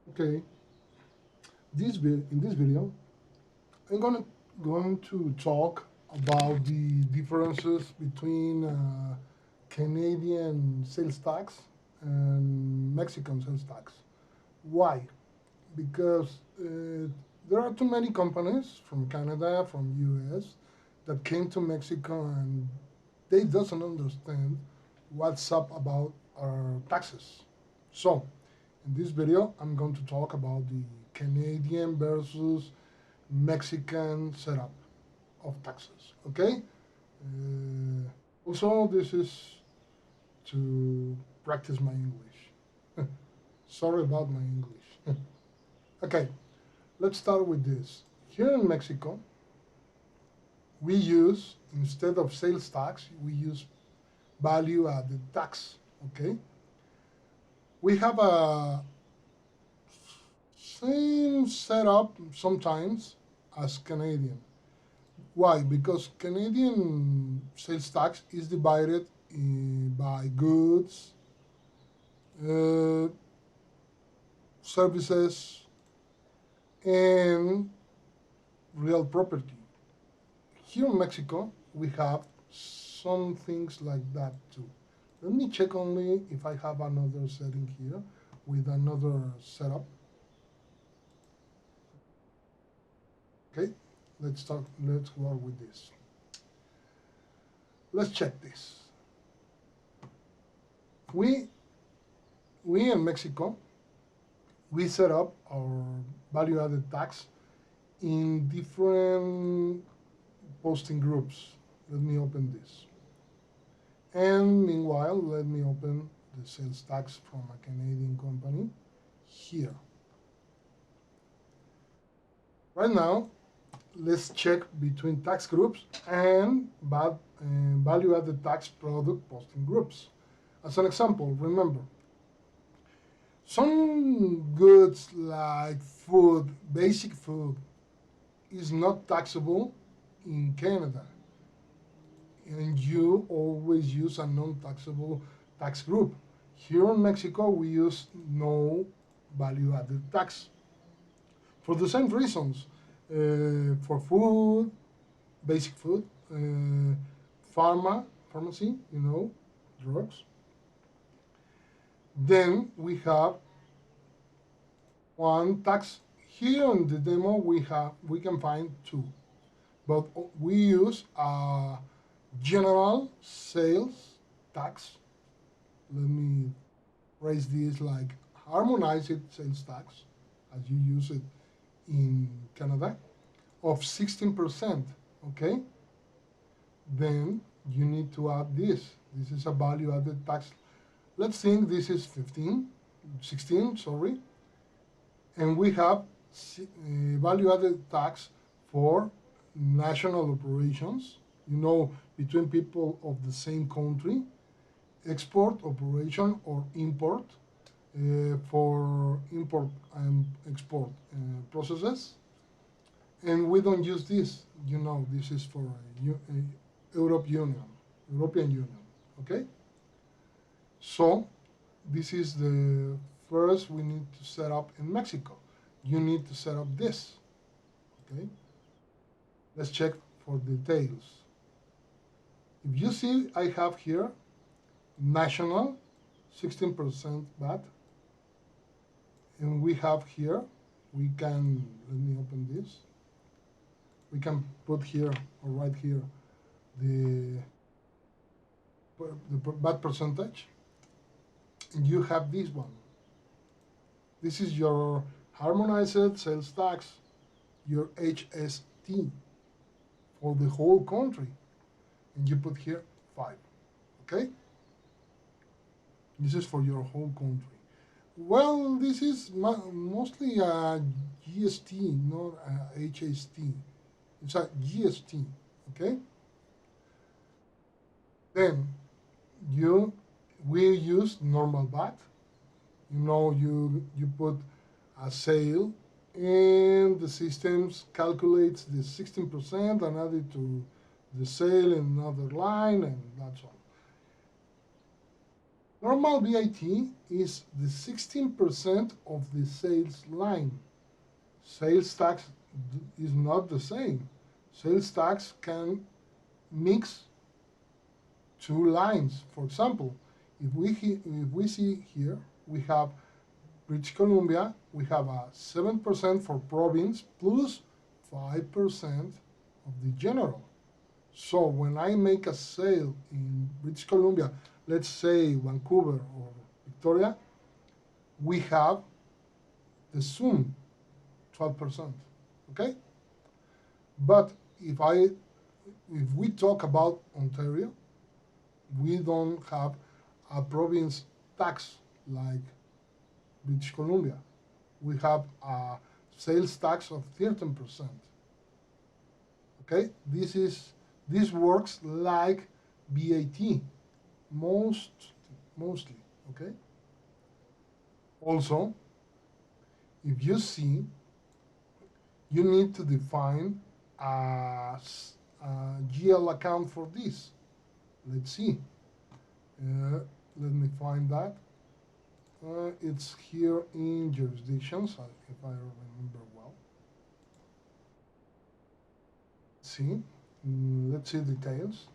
Okay, in this video, I'm going to talk about the differences between Canadian sales tax and Mexican sales tax. Why? Because there are too many companies from Canada, from US, that came to Mexico and they doesn't understand what's up about our taxes. So, in this video, I'm going to talk about the Canadian versus Mexican setup of taxes. Okay. Also, this is to practice my English. Sorry about my English. Okay, let's start with this. Here in Mexico, we use, instead of sales tax, we use value added tax. Okay, we have a same setup sometimes as Canadian. Why? Because Canadian sales tax is divided by goods, uh, services, and real property. Here in Mexico, we have some things like that too. Let me check only if I have another setting here with another setup. Okay, let's work with this. Let's check this. We we in Mexico, we set up our value added tax in different posting groups. Let me open this. And meanwhile, let me open the sales tax from a Canadian company here. Right now, let's check between tax groups and value added tax product posting groups. As an example, remember, some goods like food, basic food, is not taxable in Canada. And you always use a non-taxable tax group. Here in Mexico, we use no value-added tax for the same reasons. For food, basic food, pharmacy, drugs. Then we have one tax. Here in the demo, we can find two, but we use a general sales tax. Let me raise this like harmonized sales tax, as you use it in Canada, of 16%. Okay, then you need to add this. This is a value added tax. Let's think this is 16, sorry, and we have value added tax for national operations, between people of the same country, export operation or import, for import and export processes. And we don't use this, this is for European Union, okay? So this is the first we need to set up in Mexico. You need to set up this, okay? Let's check for details. If you see, I have here national 16% VAT, and we have here, let me open this. We can put here or right here the VAT percentage, and you have this one. This is your harmonized sales tax, your HST for the whole country, and you put here 5, okay? This is for your whole country. Well, this is mostly a GST, not a HST. It's a GST, okay? Then we use normal VAT. You put a sale, and the system calculates the 16% and add it to the sale in another line, and that's all. Normal VAT is the 16% of the sales line. Sales tax is not the same. Sales tax can mix two lines. For example, if we see here, we have British Columbia, we have a 7% for province plus 5% of the general. So when I make a sale in British Columbia, let's say Vancouver or Victoria, we have the sum 12%. Okay? But if we talk about Ontario, we don't have a province tax like British Columbia. We have a sales tax of 13%. Okay, this works like VAT mostly. Okay. Also, if you see, you need to define a GL account for this. Let's see. Let me find that. It's here in jurisdictions, if I remember well. See, let's see details.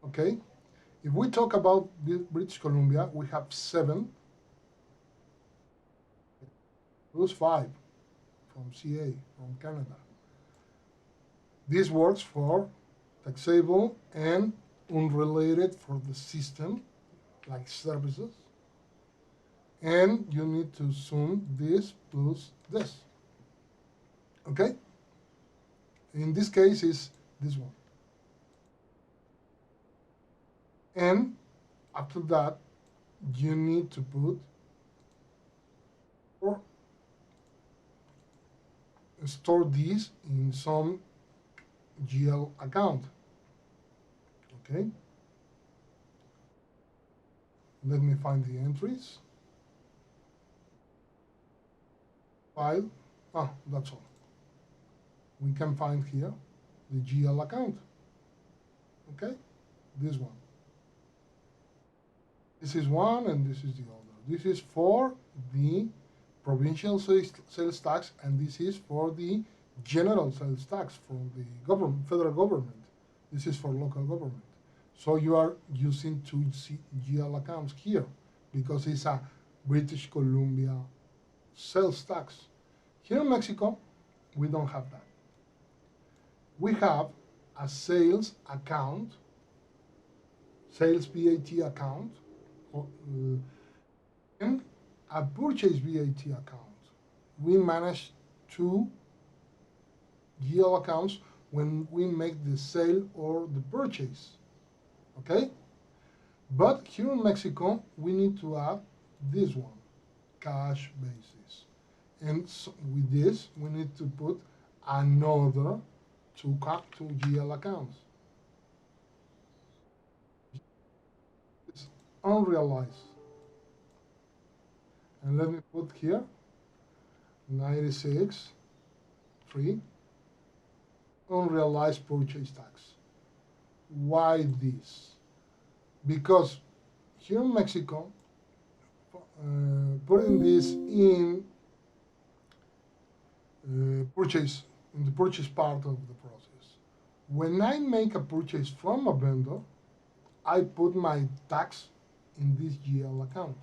Okay, if we talk about British Columbia, we have 7 plus 5 from CA, from Canada. This works for taxable and unrelated for the system, like services. And you need to sum this plus this. Okay? In this case, is this one. And after that, you need to put or store this in some GL account. Okay? Let me find the entries. File. That's all. We can find here the GL account. Okay? This one. This is one and this is the other. This is for the provincial sales tax and this is for the general sales tax from the government, federal government. This is for local government. So you are using two GL accounts here because it's a British Columbia sales tax. Here in Mexico, we don't have that. We have a sales account, sales VAT account, and a purchase VAT account. We manage two GL accounts when we make the sale or the purchase. Okay? But here in Mexico, we need to add this one, cash basis. And so with this, we need to put another two GL accounts. It's unrealized. And let me put here 96.3 unrealized purchase tax. Why this? Because here in Mexico, putting this in purchase, in the purchase part of the process. When I make a purchase from a vendor, I put my tax in this GL account.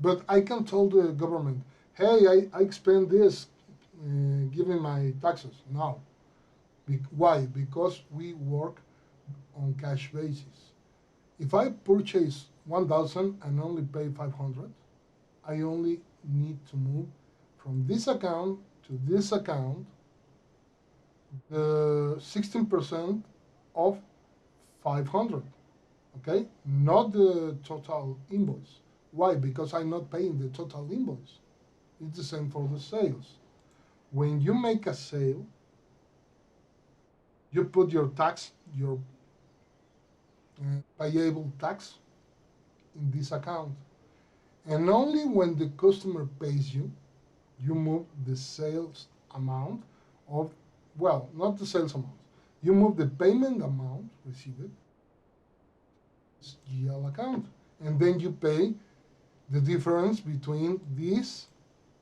But I can tell the government, hey, I spend this, give me my taxes. No. Why? Because we work on cash basis. If I purchase 1,000 and only pay 500, I only need to move from this account to this account the 16% of 500, okay? Not the total invoice. Why? Because I'm not paying the total invoice. It's the same for the sales. When you make a sale, you put your tax, your payable tax in this account. And only when the customer pays you, you move the sales amount of, well, not the sales amount. You move the payment amount received GL account. And then you pay the difference between this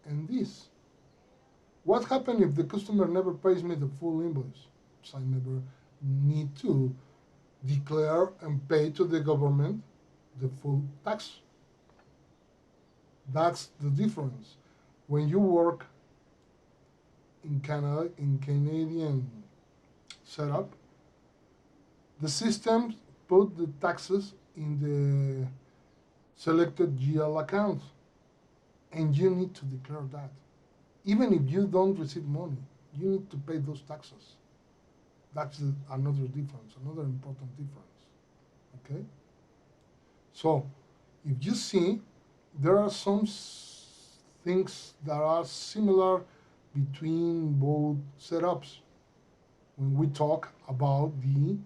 and this. What happens if the customer never pays me the full invoice? So I never need to declare and pay to the government the full tax. That's the difference. When you work in Canada, in Canadian setup, the system put the taxes in the selected GL account, and you need to declare that. Even if you don't receive money, you need to pay those taxes. That's another difference, another important difference. Okay? So, if you see, there are some things that are similar between both setups when we talk about the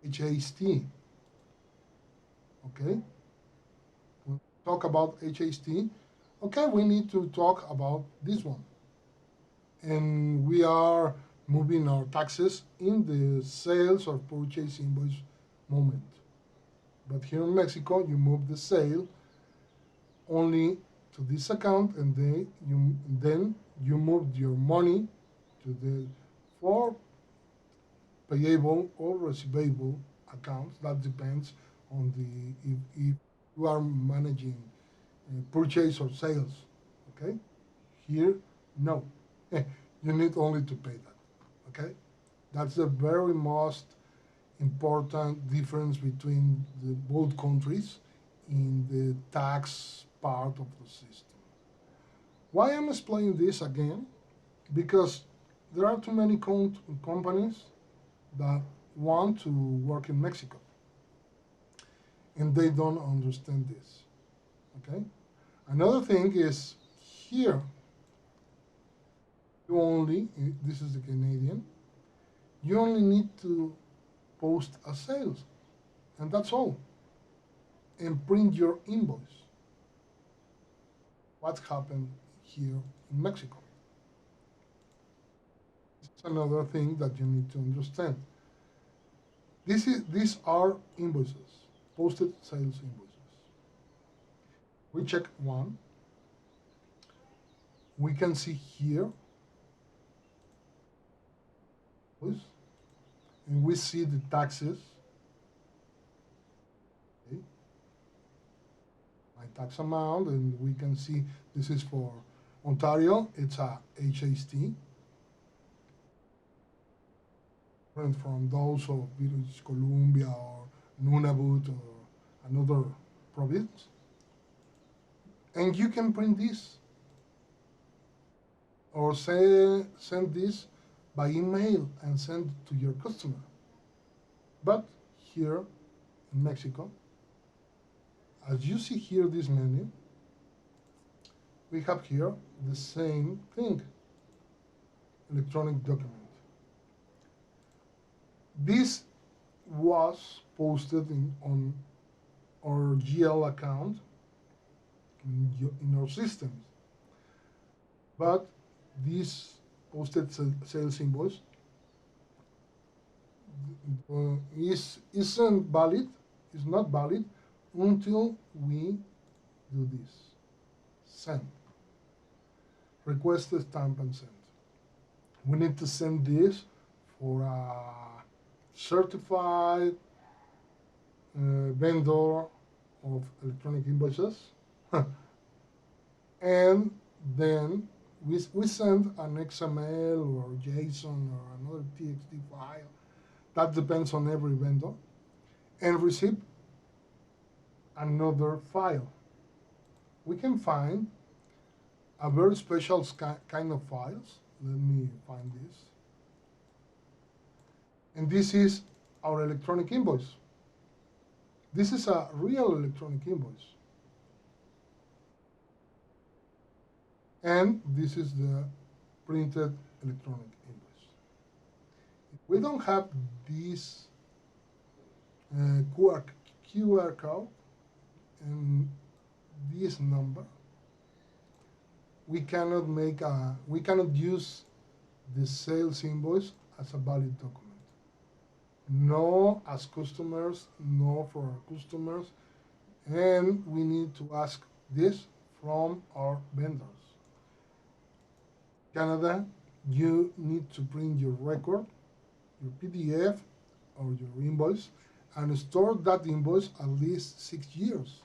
HST. Okay? When we talk about HST, okay, we need to talk about this one. And we are moving our taxes in the sales or purchase invoice moment. But here in Mexico, you move the sale only to this account, and then you move your money to the four payable or receivable accounts. That depends on if you are managing purchase or sales. Okay, here no, you need only to pay that. Okay, that's the very most important difference between the both countries in the tax part of the system. Why I'm explaining this again? Because there are too many companies that want to work in Mexico and they don't understand this. Okay? Another thing is here, you only, this is the Canadian, you only need to post a sales, and that's all, and print your invoice. What happened here in Mexico? This is another thing that you need to understand. These are invoices, posted sales invoices. We check one. We can see here, and we see the taxes. Okay, my tax amount, and we can see this is for Ontario. It's a HST, different from those of British Columbia or Nunavut or another province. And you can print this or send this by email and send it to your customer. But here in Mexico, as you see here this menu, we have here the same thing, electronic document. This was posted on our GL account in our systems, but this posted sales invoice isn't valid, is not valid until we do this. Send. Request a stamp and send. We need to send this for a certified vendor of electronic invoices. And then we send an XML or JSON or another TXT file. That depends on every vendor. And receive another file. We can find a very special kind of files. Let me find this. And this is our electronic invoice. This is a real electronic invoice. And this is the printed electronic invoice. If we don't have this QR code and this number, we cannot use the sales invoice as a valid document. No as customers, no for our customers, and we need to ask this from our vendors. Canada, you need to print your record, your PDF, or your invoice, and store that invoice at least 6 years.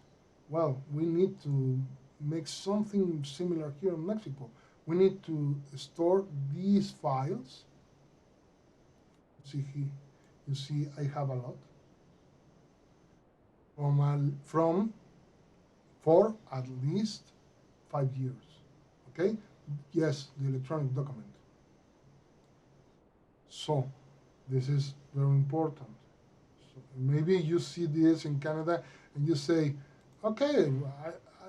Well, we need to make something similar here in Mexico. We need to store these files. See here, you see I have a lot from for at least 5 years. Okay? Yes, the electronic document. So this is very important. So maybe you see this in Canada and you say, okay,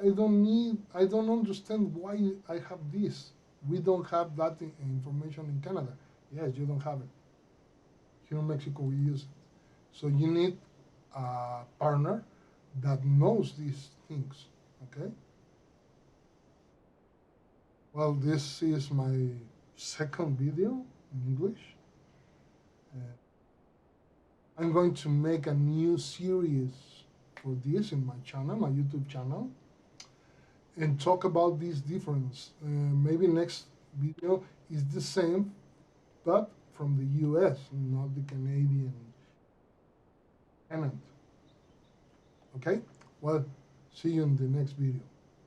I don't understand why I have this. We don't have that information in Canada. Yes, you don't have it. Here in Mexico, we use it. So you need a partner that knows these things. Okay? Well, this is my second video in English. Uh, I'm going to make a new series for this in my channel, my YouTube channel, and talk about this difference. Maybe next video is the same, but from the US, not the Canadian tenant. Okay? Well, see you in the next video.